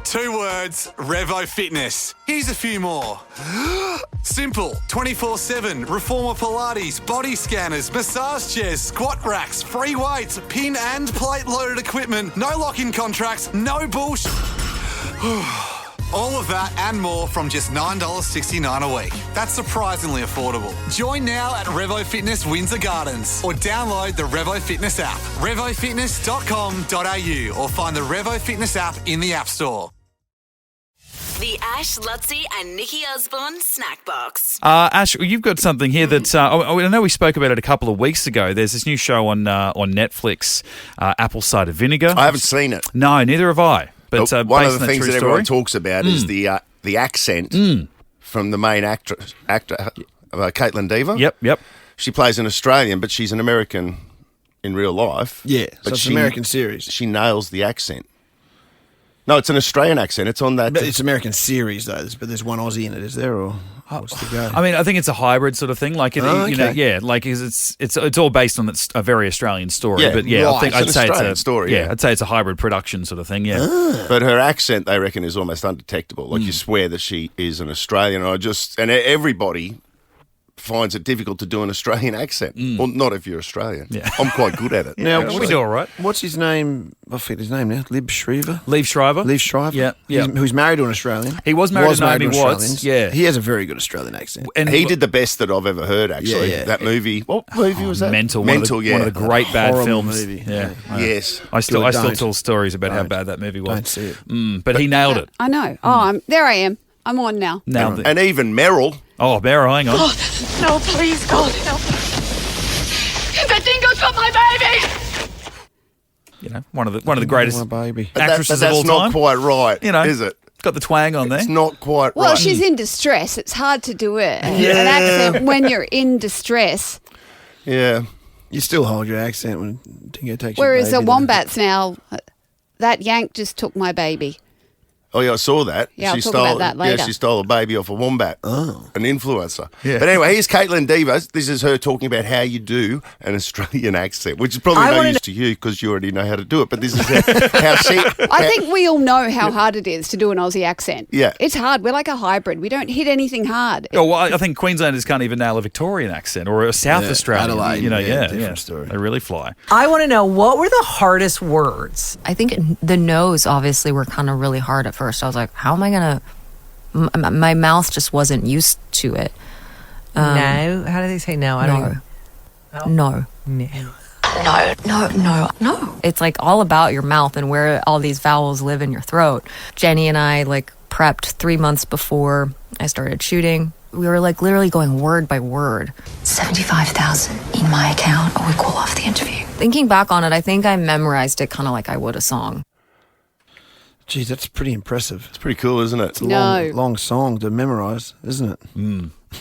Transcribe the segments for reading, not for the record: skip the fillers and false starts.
2 words, Revo Fitness. Here's a few more. Simple, 24/7, reformer Pilates, body scanners, massage chairs, squat racks, free weights, pin and plate loaded equipment, no lock-in contracts, no bullshit. All of that and more from just $9.69 a week. That's surprisingly affordable. Join now at Revo Fitness Windsor Gardens or download the Revo Fitness app. RevoFitness.com.au or find the Revo Fitness app in the App Store. The Ash, Lutzi and Nikki Osborne Snackbox. Ash, you've got something here that I know we spoke about it a couple of weeks ago. There's this new show on Netflix, Apple Cider Vinegar. I haven't seen it. No, neither have I. But one of the based on things true that story. everyone talks about is the accent from the main actor, Caitlin Dever. Yep. She plays an Australian, but she's an American in real life. Yeah, so but it's an American series. She nails the accent. No, it's an Australian accent. It's on that. But it's American series, though. But there's one Aussie in it, is there? Or what's the go? I mean, I think it's a hybrid sort of thing. Like, okay. like it's all based on a very Australian story. Yeah, but yeah, right. I think It's I'd an say Australian it's a story, yeah. I'd say it's a hybrid production sort of thing. Yeah. But her accent, they reckon, is almost undetectable. Like you swear that she is an Australian. And everybody finds it difficult to do an Australian accent. Well, not if you're Australian. Yeah. I'm quite good at it. Now, we do all right. What's his name? I forget his name now. Liev Schreiber? Liev Schreiber. Liev Schreiber? Yeah. Who's married to an Australian. He was married to Naomi an Watts. Australian. Yeah. He has a very good Australian accent. And He did the best that I've ever heard, actually. Yeah. That movie. What movie was that? Mental. Mental, one of the great bad Horrible films. movie. Yeah. Yes. I still Don't. tell stories about how Don't. bad that movie was. Don't see it. But he nailed it. I know. Oh, there I am. I'm on now. Nailed it. And even Meryl. Oh, Beryl, hang on. No, please, God, help. The dingo's got my baby! You know, one of the greatest My baby. actresses But of all that's not time. quite right, You know, is it? Got the twang on there. It's not quite Well, right. she's in distress. It's hard to do it. And an accent when you're in distress. Yeah. You still hold your accent when Dingo takes your Whereas baby. the though. wombats now, that yank just took my baby. Oh, yeah, I saw that. Yeah, I'll talk about that later. Yeah, she stole a baby off a wombat. Oh. An influencer. Yeah. But anyway, here's Caitlin Dever. This is her talking about how you do an Australian accent, which is probably no use to you because you already know how to do it. But this is how she... I think we all know how hard it is to do an Aussie accent. Yeah. It's hard. We're like a hybrid. We don't hit anything hard. Oh, well, I think Queenslanders can't even nail a Victorian accent or a South Yeah, Australian. Adelaide, you know, yeah, yeah. different story. They really fly. I want to know, what were the hardest words? I think the no's obviously were kind of really hard at first. I was like, how am I going to... My mouth just wasn't used to it. No? How do they say no? I don't even... No. No. It's like all about your mouth and where all these vowels live in your throat. Jenny and I prepped 3 months before I started shooting. We were literally going word by word. 75,000 in my account or we call off the interview. Thinking back on it, I think I memorized it kind of like I would a song. Geez, that's pretty impressive. It's pretty cool, isn't it? It's a long song to memorise, isn't it?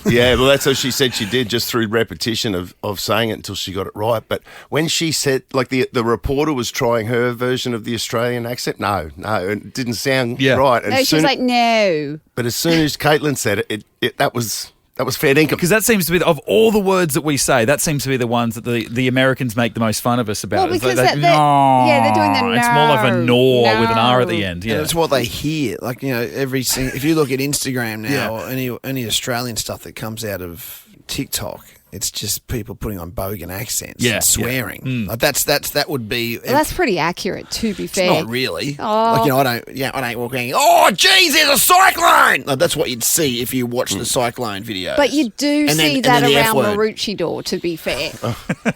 Yeah, well, that's what she said she did just through repetition of saying it until she got it right. But when she said, the reporter was trying her version of the Australian accent, no, it didn't sound right. And No, she's like, no. But as soon as Caitlin said it, that was fair dinkum. Because that seems to be, of all the words that we say, that seems to be the ones that the Americans make the most fun of us about. Well, It's like because they- they're doing the It's more like a no. with an R at the end. Yeah, Yeah. it's what they hear. If you look at Instagram now or any Australian stuff that comes out of TikTok, it's just people putting on bogan accents Yeah, and swearing. Like that would be. Well, that's pretty accurate, to be fair. Not really. Oh. I don't walk around. Oh, geez, there's a cyclone. Like, that's what you'd see if you watch the cyclone video. But you do And then- see and that then the F around word. Maroochydore, to be fair.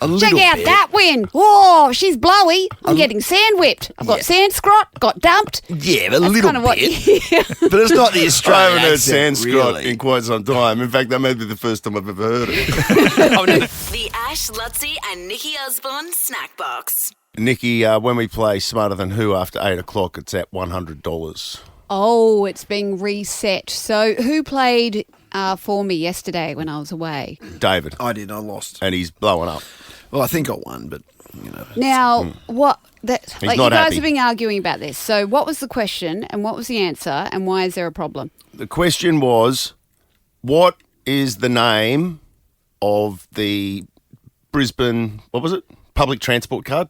a little Check out bit. that wind. Oh, she's blowy. I'm getting sand whipped. I've got sand scrot, got dumped. Yeah, but a That's little kind of what bit. But it's not the I Australian haven't heard accent, Sanskrit really. in quite some time. In fact, that may be the first time I've ever heard it. The Ash, Lutzi and Nikki Osborne Snackbox. Nikki, when we play Smarter Than Who after 8 o'clock, it's at $100. Oh, it's being reset. So who played for me yesterday when I was away? David. I did. I lost. And he's blowing up. Well, I think I won, but Now, what? He's you not guys happy. have been arguing about this. So what was the question and what was the answer and why is there a problem? The question was, what is the name of the Brisbane, what was it? Public transport card?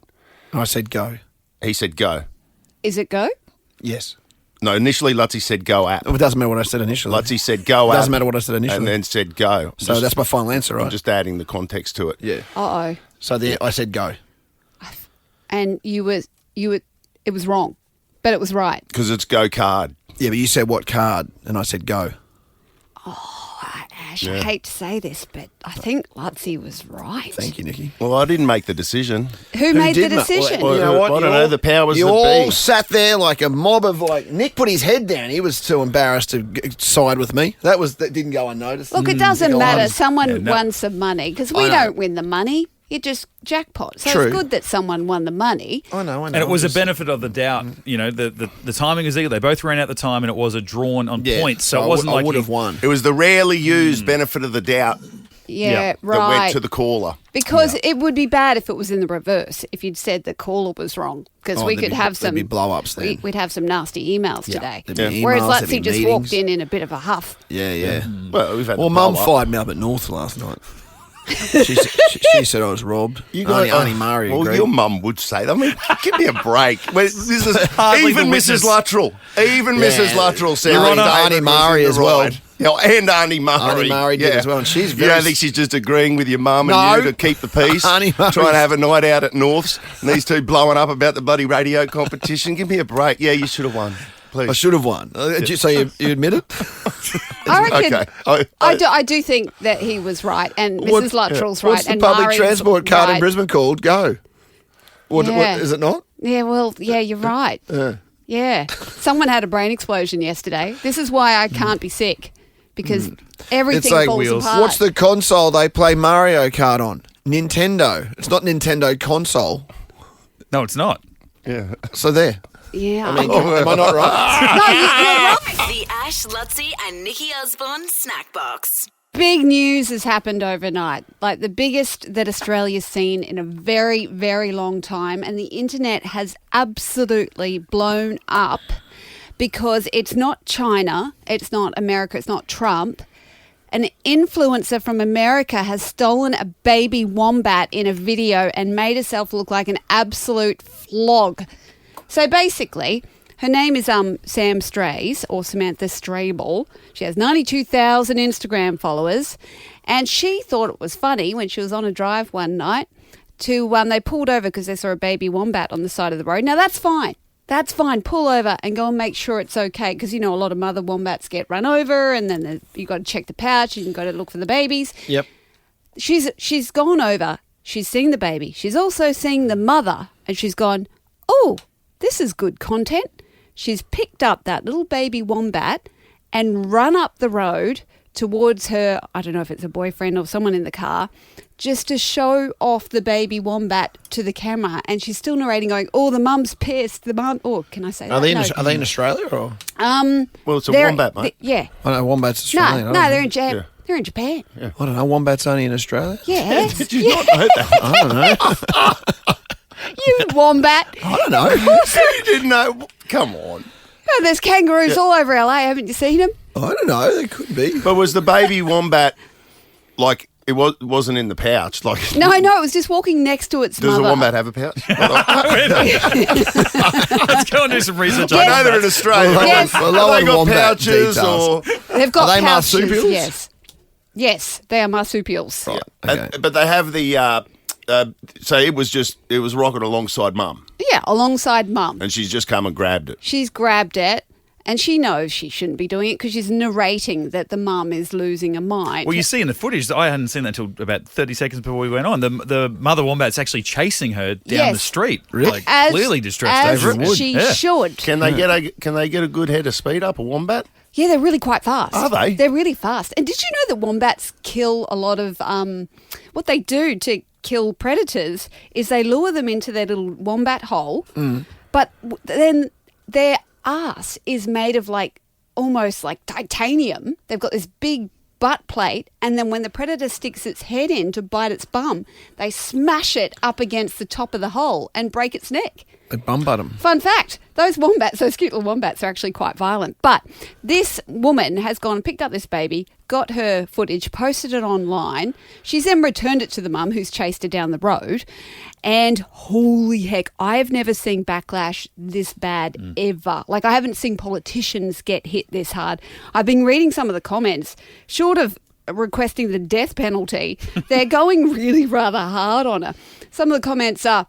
I said go. He said go. Is it go? Yes. No, initially Lutzy said go app. It doesn't matter what I said initially. Lutzy said go app. Doesn't matter what I said initially. And then said go. So that's my final answer, right? I'm just adding the context to it. Yeah. Uh-oh. So I said go. And it was wrong, but it was right. Because it's go card. Yeah, but you said what card, and I said go. Ash, I hate to say this, but I think Lutzy was right. Thank you, Nikki. Well, I didn't make the decision. Who made the did ma- decision? Well, You know what? I don't know, the powers You that all be. sat there like a mob of Nick put his head down. He was too embarrassed to side with me. That didn't go unnoticed. Look, it doesn't Go matter. on. Someone won some money because we I know. don't win the money. You just jackpot. So True. it's good that someone won the money. I know. And it was a benefit of the doubt. You know, the timing was equal. They both ran out the time, and it was a drawn on points. So it wasn't I like would you- have won. It was the rarely used benefit of the doubt Yeah, that went right. to the caller. Because it would be bad if it was in the reverse, if you'd said the caller was wrong. Because we could have some there'd be blow-ups then. We'd have some nasty emails today. there'd be Whereas emails, there'd be Lutzy just meetings. walked in a bit of a huff. Yeah. Well, we've had Well, the Mum blow-up. fired me up at North last night. she said I was robbed. Auntie Murray Well, agreed. your mum would say that. I mean, give me a break. This is Hardly even the Mrs. witness. Luttrell. Even Mrs. Luttrell said Your Honour, David Auntie was Murray in the as well. right. Yeah, and Auntie Murray. Auntie Murray did as well, and she's You very don't think she's just agreeing with your mum and No. you to keep the peace? Auntie Murray's- Trying to have a night out at Norths, and these two blowing up about the bloody radio competition. Give me a break. Yeah, you should have won. Please. I should have won. So you admit it? I reckon. Okay. I do think that he was right, and Mrs. Luttrell's right, What's the and public Murray's transport card right. in Brisbane called? Go. What is it not? Yeah, well, yeah, you're right. Yeah. Someone had a brain explosion yesterday. This is why I can't be sick, because everything It's like falls apart. What's the console they play Mario Kart on? Nintendo. It's not Nintendo console. No, it's not. Yeah. So there. Yeah. I mean, am I not right? no, you're right. The Ash, Lutzy, and Nikki Osborne Snack Box. Big news has happened overnight, like the biggest that Australia's seen in a very, very long time. And the internet has absolutely blown up because it's not China, it's not America, it's not Trump. An influencer from America has stolen a baby wombat in a video and made herself look like an absolute flog. So basically, her name is Sam Strays, or Samantha Strayball. She has 92,000 Instagram followers, and she thought it was funny when she was on a drive one night to they pulled over because they saw a baby wombat on the side of the road. Now that's fine. That's fine. Pull over and go and make sure it's okay, because you know a lot of mother wombats get run over, and then you got to check the pouch and you got to look for the babies. Yep. She's gone over. She's seen the baby. She's also seen the mother, and she's gone, oh, this is good content. She's picked up that little baby wombat and run up the road towards her, I don't know if it's a boyfriend or someone in the car, just to show off the baby wombat to the camera. And she's still narrating, going, oh, the mum's pissed. The mum, oh, can I say that? Are they No. in Australia or? Well, it's a They're- wombat, mate. Yeah. I know wombats Australian. No, I don't they're know. in Japan. They're in Japan. I don't know. Wombats only in Australia. Yes. Did you not know that? I don't know. You wombat. I don't know. You didn't know? Come on. Oh, there's kangaroos all over LA. Haven't you seen them? I don't know. They could be. But was the baby wombat like wasn't in the pouch? Like No, it was just walking next to its Does mother. a wombat have a pouch? Let's go and do some research. I know they're in Australia. Yes. Have Well, they lower got wombat pouches details. or? They've got Are they pouches. marsupials? Yes, they are marsupials. Right. Okay. But they have the. So it was rocking alongside mum, Yeah, alongside mum. and she's just come and grabbed it. She's grabbed it, and she knows she shouldn't be doing it because she's narrating that the mum is losing a mind. Well, you see in the footage, I hadn't seen that until about 30 seconds before we went on. The mother wombat's actually chasing her down Yes. the street. Really? Like, clearly distressed as over it. she Yeah. should. Can they get a good head of speed up a wombat? Yeah, they're really quite fast. Are they? They're really fast. And did you know that wombats kill a lot of what they do to kill predators is they lure them into their little wombat hole, but then their ass is made of almost like titanium. They've got this big butt plate, and then when the predator sticks its head in to bite its bum, they smash it up against the top of the hole and break its neck. They bum-butt them. Fun fact, those wombats, those cute little wombats are actually quite violent. But this woman has gone and picked up this baby, got her footage, posted it online. She's then returned it to the mum who's chased her down the road. And holy heck, I have never seen backlash this bad ever. Like, I haven't seen politicians get hit this hard. I've been reading some of the comments, short of requesting the death penalty, they're going really rather hard on her. Some of the comments are,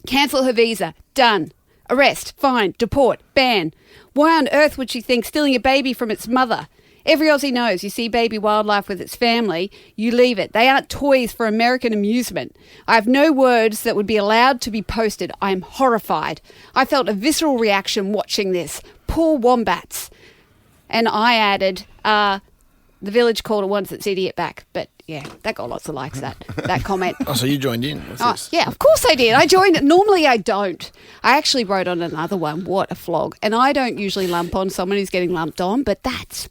cancel her visa, done. Arrest, fine, deport, ban. Why on earth would she think stealing a baby from its mother? Every Aussie knows you see baby wildlife with its family, you leave it. They aren't toys for American amusement. I have no words that would be allowed to be posted. I am horrified. I felt a visceral reaction watching this. Poor wombats. And I added, the village called it once its idiot back. But yeah, that got lots of likes, that comment. Oh, so you joined in with this? Yeah, of course I did. I joined. Normally I don't. I actually wrote on another one, what a flog. And I don't usually lump on someone who's getting lumped on, but that's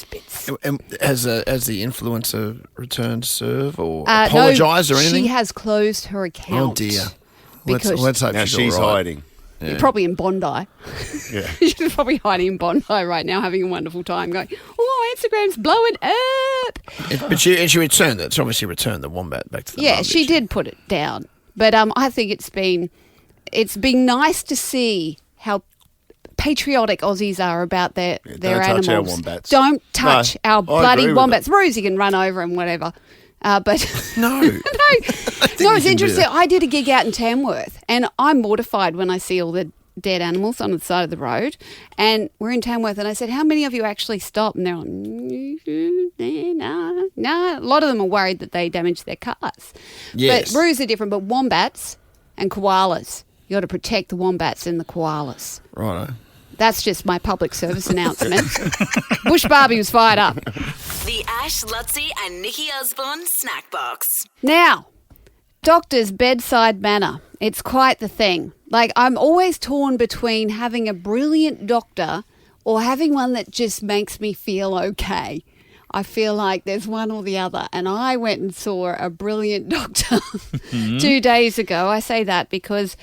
bits. And has the influencer returned to serve or apologised or anything? She has closed her account. Oh dear. Because Let's hope Now she's she's all right. hiding. You're probably in Bondi. Yeah. She's probably hiding in Bondi right now, having a wonderful time, going, oh, Instagram's blowing up. But she returned it. She obviously returned the wombat back to the mum, she did put it down. But I think it's been nice to see how patriotic Aussies are about their animals. Touch our wombats. Don't touch our agree bloody with wombats. Rosie can run over and whatever. But No. no, it's interesting. I did a gig out in Tamworth, and I'm mortified when I see all the dead animals on the side of the road. And we're in Tamworth, and I said, "How many of you actually stop?" And they're like, "No." A lot of them are worried that they damage their cars. Yes. But roos are different. But wombats and koalas, you got to protect the wombats and the koalas. Righto. That's just my public service announcement. Bush Barbie was fired up. The Ash, Lutzi and Nikki Osborne Snack Box. Now, doctor's bedside manner. It's quite the thing. Like, I'm always torn between having a brilliant doctor or having one that just makes me feel okay. I feel like there's one or the other. And I went and saw a brilliant doctor 2 days ago. I say that because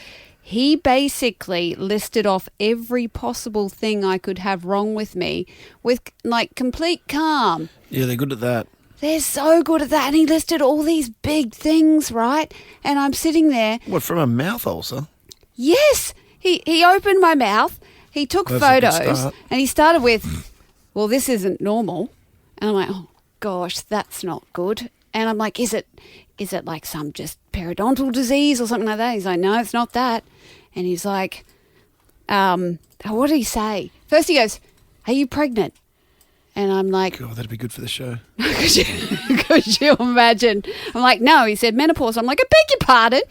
he basically listed off every possible thing I could have wrong with me with, like, complete calm. Yeah, they're good at that. They're so good at that. And he listed all these big things, right? And I'm sitting there. What, from a mouth ulcer? Yes. He opened my mouth. He took That's a good photos. start. And he started with, well, this isn't normal. And I'm like, oh, gosh, that's not good. And I'm like, is it like some just periodontal disease or something like that? He's like, no, it's not that. And he's like, what did he say? First he goes, are you pregnant? And I'm like, God, that'd be good for the show. could you imagine? I'm like, no. He said menopause. I'm like, I beg your pardon.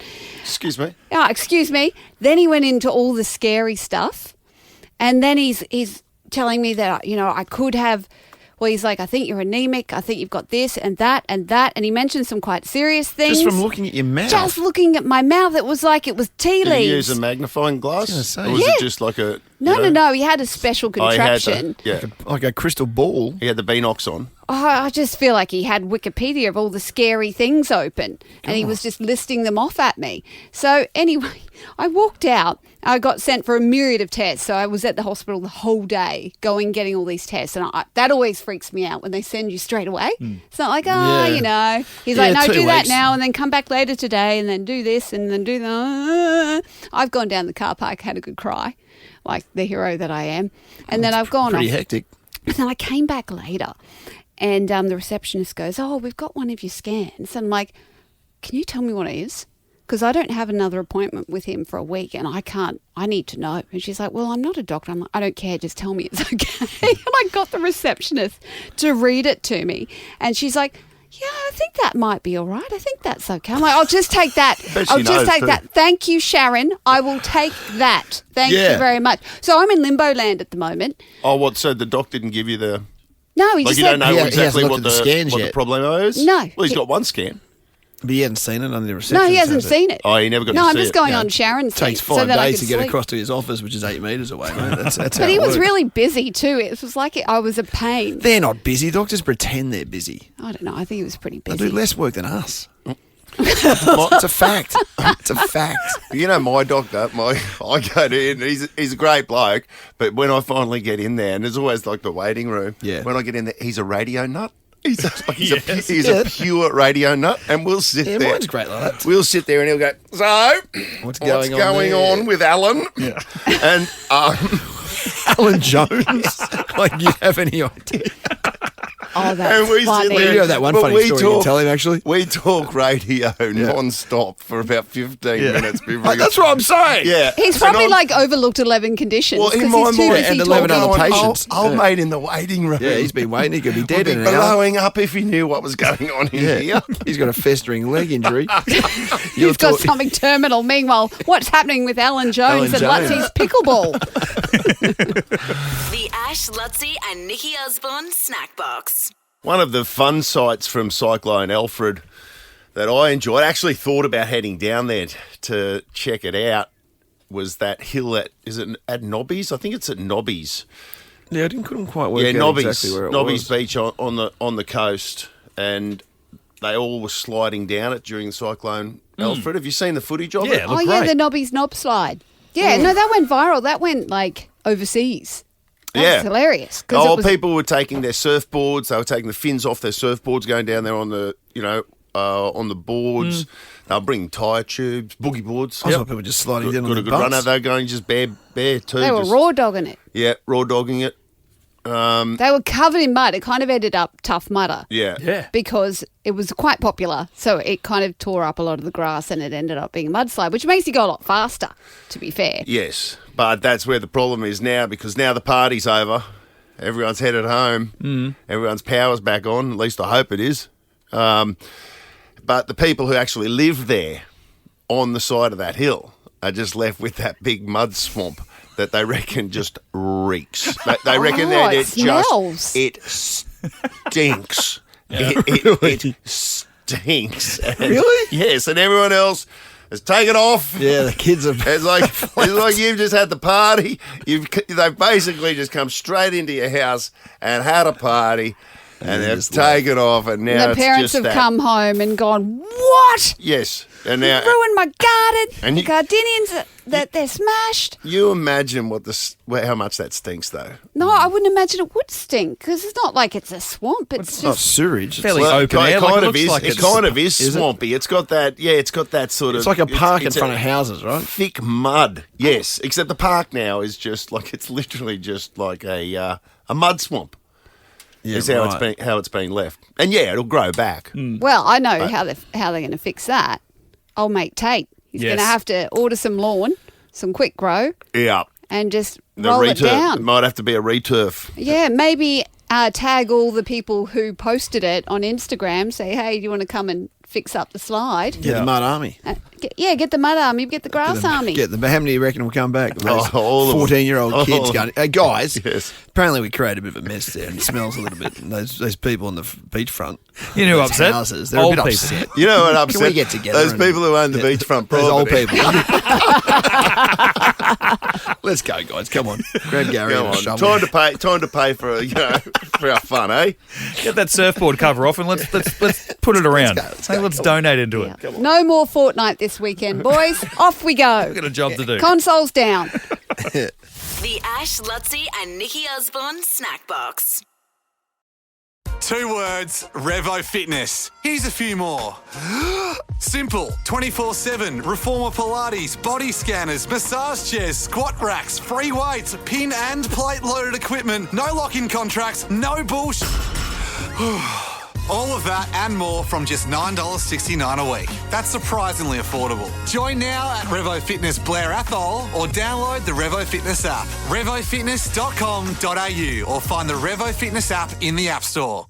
Excuse me. Oh, excuse me. Then he went into all the scary stuff. And then he's telling me that, I could have, well, he's like, I think you're anemic. I think you've got this and that and that. And he mentioned some quite serious things. Just from looking at your mouth? Just looking at my mouth. It was like it was tea Did leaves. he use a magnifying glass? I was gonna say. Or was Yeah. it just like a... No. He had a special contraption. Like a crystal ball. He had the Beanox on. Oh, I just feel like he had Wikipedia of all the scary things open and he was just listing them off at me. So anyway, I walked out. I got sent for a myriad of tests. So I was at the hospital the whole day getting all these tests. And that always freaks me out when they send you straight away. It's not like, Yeah. He's like, no, 2 do that weeks. now and then come back later today and then do this and then do that. I've gone down the car park, had a good cry, like the hero that I am. And then I've gone Pretty off. hectic. And then I came back later and the receptionist goes, oh, we've got one of your scans. And I'm like, can you tell me what it is? Because I don't have another appointment with him for a week and I need to know. And she's like, well, I'm not a doctor. I'm like, I don't care. Just tell me it's okay. And I got the receptionist to read it to me. And she's like, yeah, I think that might be all right. I think that's okay. I'm like, I'll just take that. Bet she I'll just knows take too. that. Thank you, Sharon. I will take that. Thank Yeah. you very much. So I'm in limbo land at the moment. Oh, what? So the doc didn't give you the... No, he Like just you said, don't know He hasn't exactly looked what at the scans what the yet. problem is? No. Well, he's He- got one scan. But he hadn't seen it on the reception. No, he hasn't seen it. Oh, he never got No, to I'm see just it. going Yeah. on Sharon's It takes thing 5 so that I days could to get sleep. across to his office, which is 8 metres away, mate. That's how But he it was works. really busy too. It was like I was a pain. They're not busy. Doctors pretend they're busy. I don't know. I think he was pretty They busy. do less work than us. It's a fact. It's a fact. You know, my doctor, I go to him, he's a great bloke, but when I finally get in there, and there's always like the waiting room, when I get in there, he's a radio nut. He's a pure radio nut, and we'll sit there. Mine's great like that. We'll sit there and he'll go, so, What's going there? on with Alan? Yeah. And Alan Jones. Like, you have any idea? Oh, that's and we funny. sit there, You have that one but funny we story you can tell him, actually. We talk radio non-stop for about 15 minutes. Before That's what I'm saying. Yeah. He's probably like overlooked 11 conditions Well, because in my he's too mind, busy and talking. 11 other patients. Old mate in the waiting room. Yeah, he's been waiting. He could be dead Would be in an hour. blowing up if he knew what was going on in here. He's got a festering leg injury. You've got something terminal. Meanwhile, what's happening with Alan Jones and Jones. Lutzie's pickleball? The Ash, Lutzi and Nikki Osborne Snackbox. One of the fun sites from Cyclone Alfred that I enjoyed, I actually thought about heading down there to check it out, was that hill is it at Nobby's? I think it's at Nobby's. Yeah, couldn't quite work out Nobby's, exactly where it Nobby's was. Beach on the coast, and they all were sliding down it during Cyclone Alfred. Have you seen the footage of it? Yeah, Oh, look yeah, great. the Nobby's Knob slide. Yeah, no, that went viral. That went, like, overseas. That was hilarious. 'Cause Oh, it was, people were taking their surfboards. They were taking the fins off their surfboards, going down there on the, on the boards. They were bringing tyre tubes, boogie boards. I saw people just sliding down Got on a the good runner. bus. They were going just bare too. they were just- raw dogging it. Yeah, raw dogging it. They were covered in mud. It kind of ended up Tough Mudder. Yeah. Yeah. Because it was quite popular. So it kind of tore up a lot of the grass and it ended up being a mudslide, which makes you go a lot faster, to be fair. Yes, but that's where the problem is now, because now the party's over. Everyone's headed home. Everyone's power's back on. At least I hope it is. But the people who actually live there on the side of that hill are just left with that big mud swamp that they reckon just reeks. They reckon that it smells. it stinks. It stinks. Really? Yes, and everyone else has taken off. Yeah, the kids are... It's like you've just had the party. They've basically just come straight into your house and had a party, and they've taken off, and now the it's parents just have that. come home and gone, what? Yes, and now Ruined my garden. And The you- gardenians, they're smashed. you imagine how much that stinks, though. No, I wouldn't imagine it would stink because it's not like it's a swamp. It's Not just sewage. Fairly Well, open air. It Like, kind it of looks is. like It kind of is swampy. It's got that. Yeah, it's got that sort of. It's like a park in it's front of houses, right? Thick mud. Yes, except the park now is just like it's literally just like a mud swamp. Yeah, Is how it's been left, and yeah, it'll grow back. well, I know how they're going to fix that. Old mate Tate, he's Yes. going to have to order some lawn, some quick grow, Yeah, and just the roll it returf. down. It might have to be a returf. Yeah, maybe tag all the people who posted it on Instagram. Say, hey, do you want to come and fix up the slide? Get the mud army. Get the mud army, get the grass army. How many do you reckon will come back? All of them. 14-year-old kids Oh. going, hey, guys, Yes. apparently we created a bit of a mess there and it smells a little bit. And those people on the beachfront, You know who those upset? houses, they're Old a bit people. upset. You know what upset? Can we get together? Those and people who own the beachfront Those old property. people. Let's go, guys. Come on. Grab Gary Come and a on, shovel. time to pay for for our fun, eh? Get that surfboard cover off and let's put it around. Let's donate into it. Yeah. No more Fortnite this weekend, boys. Off we go. We've got a job to do. Consoles down. The Ash, Lutzi and Nikki Osborne Snackbox. 2 words, Revo Fitness. Here's a few more. Simple, 24/7, Reformer Pilates, body scanners, massage chairs, squat racks, free weights, pin and plate loaded equipment, no lock-in contracts, no bullshit. All of that and more from just $9.69 a week. That's surprisingly affordable. Join now at Revo Fitness Blair Athol or download the Revo Fitness app. RevoFitness.com.au or find the Revo Fitness app in the App Store.